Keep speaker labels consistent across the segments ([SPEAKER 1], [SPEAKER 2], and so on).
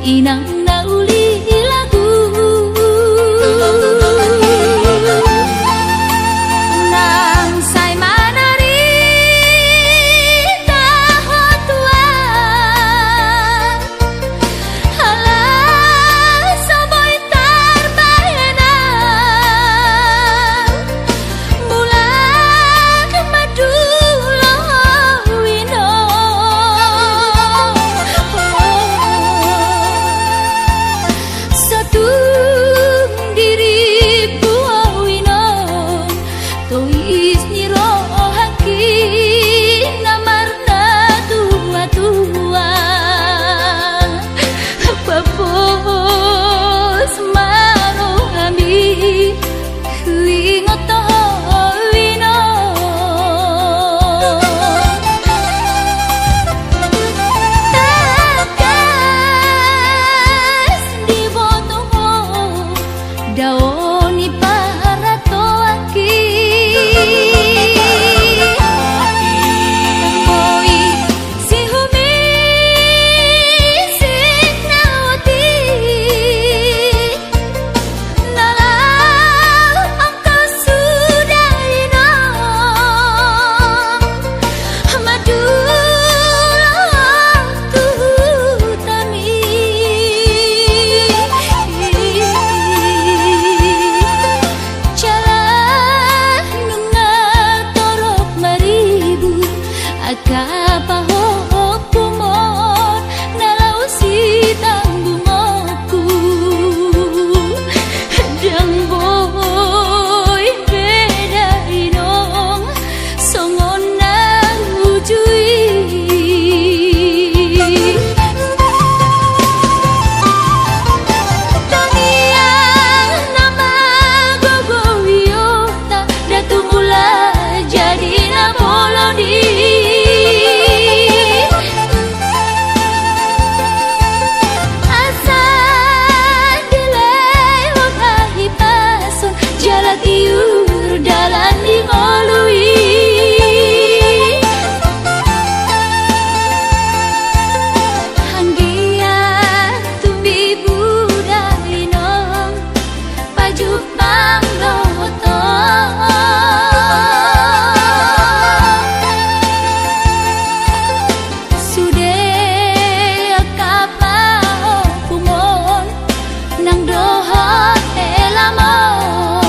[SPEAKER 1] inang nauli lagu nang say manari taho tua hala soboy tarbayana bulan madulo wino satu diri buah wino tois niro haki namarna tua-tua papos maro ami kuingot wino takas di botomo daoni para toaki moi si humi sinawati nalau angka sudah madulah tuhutami jalan nunga torok maribu akapahok kumon nalau si tanggungokku dang boy beda inong songon nang ujui tangiang nama gogo wiota datu mula jadi namolodi asa dilewat ahipason jalan iur dalan dimolui hanggia tumbi budalino pajuk mangloto sude kapao kumon nang dohot elamon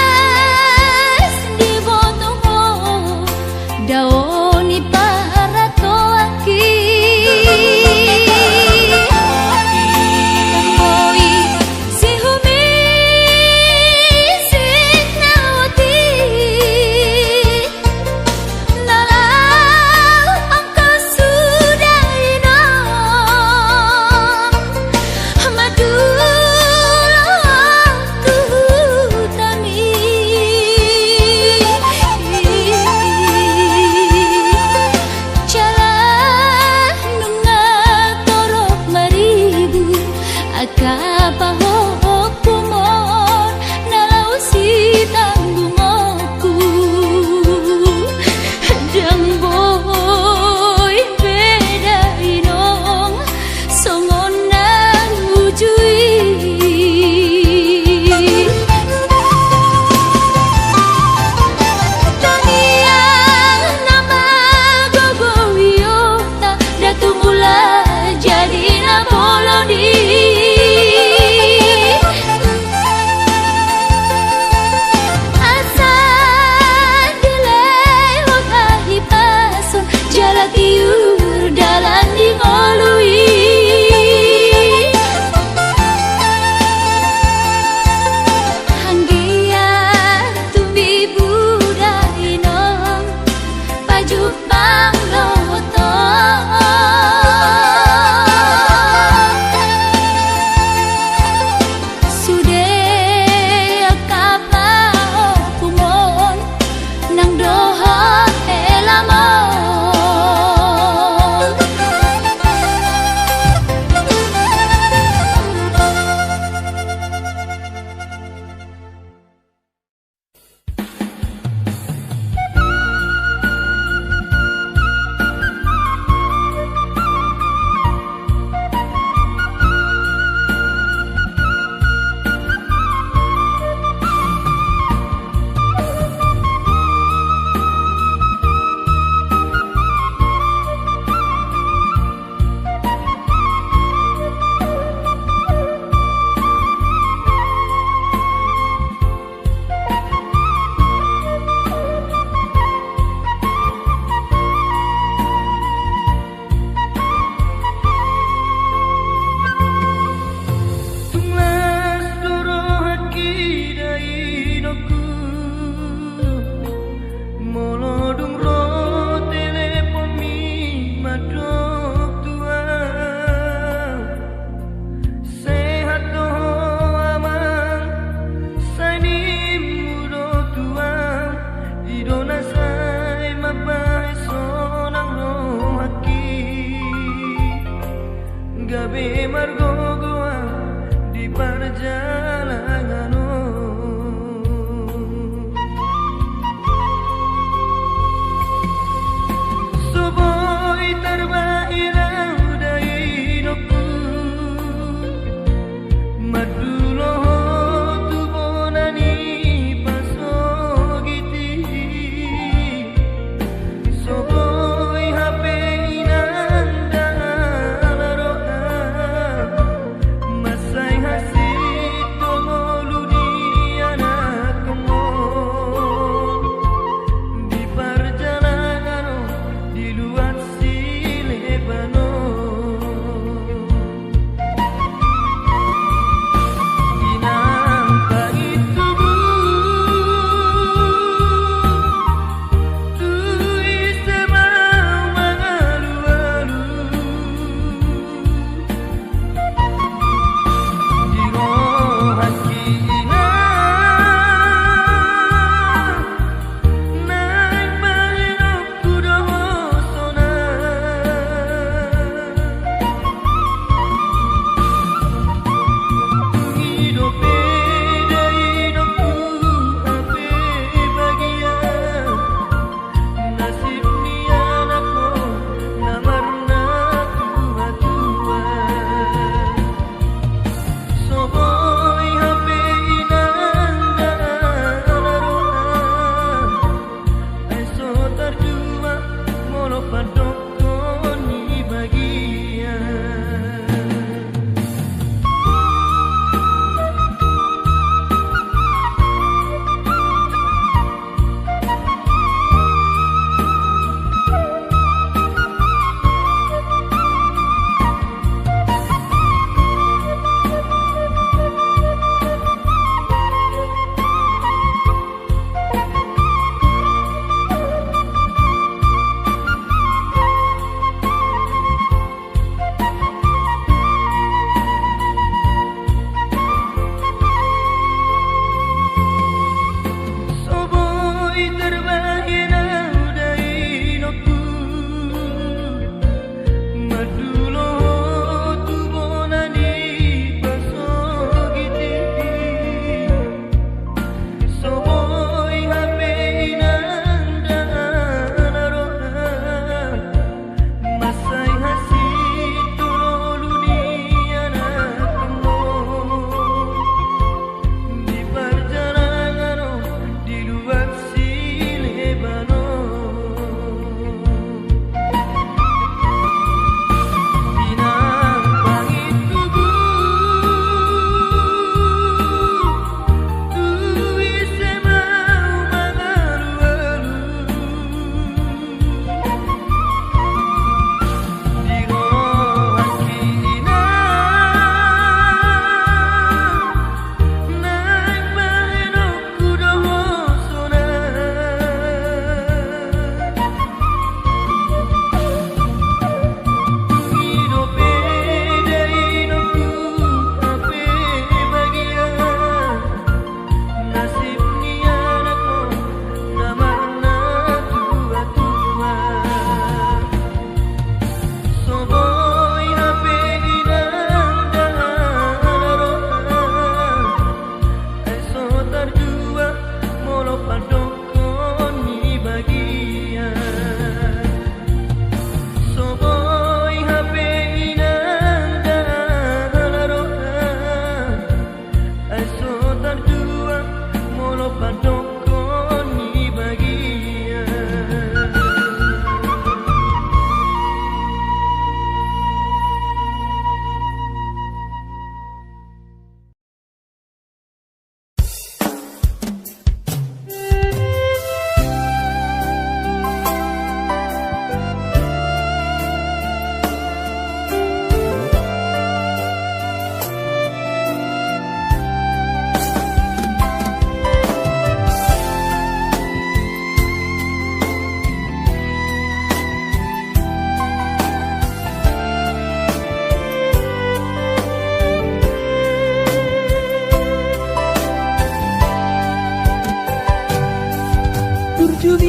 [SPEAKER 1] takas di botomo daoni para toaki moi si humi sinawati nalau angka sudah madulah tuhutami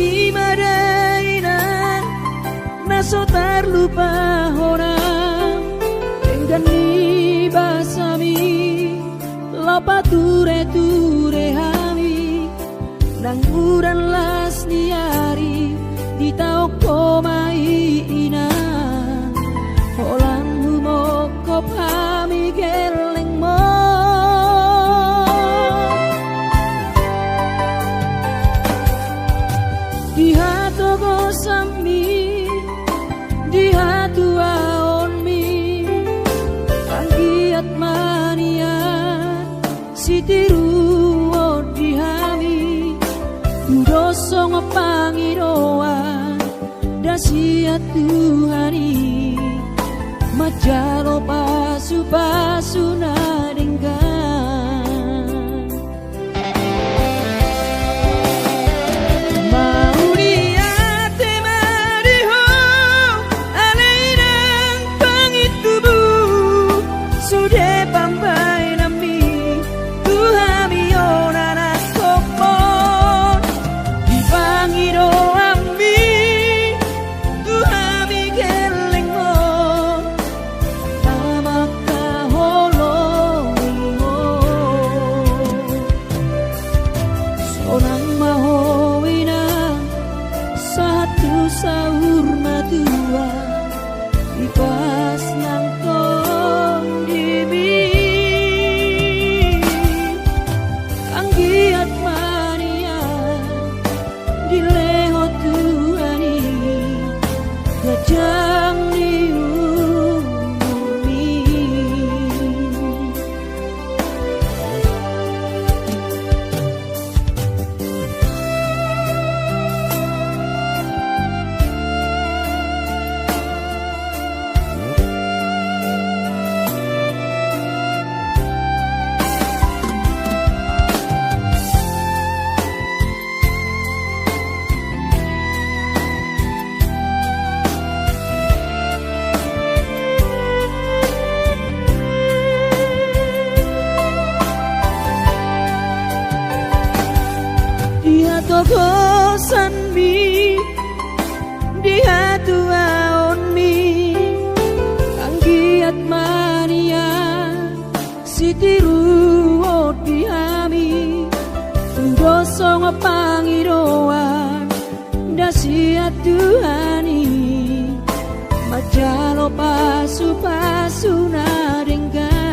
[SPEAKER 2] ni madainan naso terlupa orang dengan ni basami lopa ture hami nang uran las niari di tau komai ina holang humo kopami geleng mo di hatu gosami di hatu aonmi anggiat mania sitiru di hami doso ngopangiroan dasiat Tuhani majalo pasu nadenggan mau diate mariho alainang pangitubu sudah pambai nami Tuhami onana kopon di pangiro ami Tuhami geleng mo sonang mahowina satu sahur matua ipas nang tong dimi anggiat mania dileho Tuhani gajang diumi dia togosan mi dia tuaon mi anggiat mania sitiru di hami doso ngopangiroan dasiat Tuhani majalo pasu nadenggan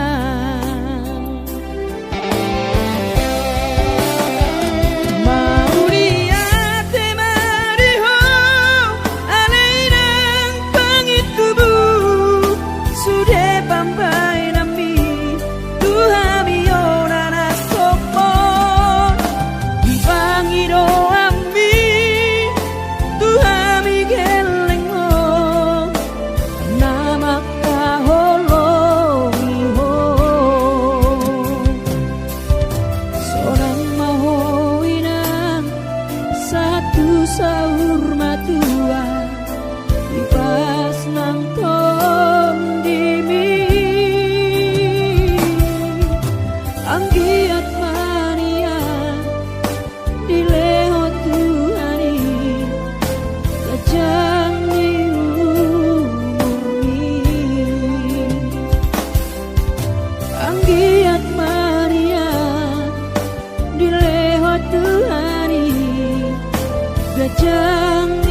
[SPEAKER 2] sahur matua ipas nang tong dimi anggiat mania dileho Tuhani gajang diumi anggiat mania dileho Tuhani gajang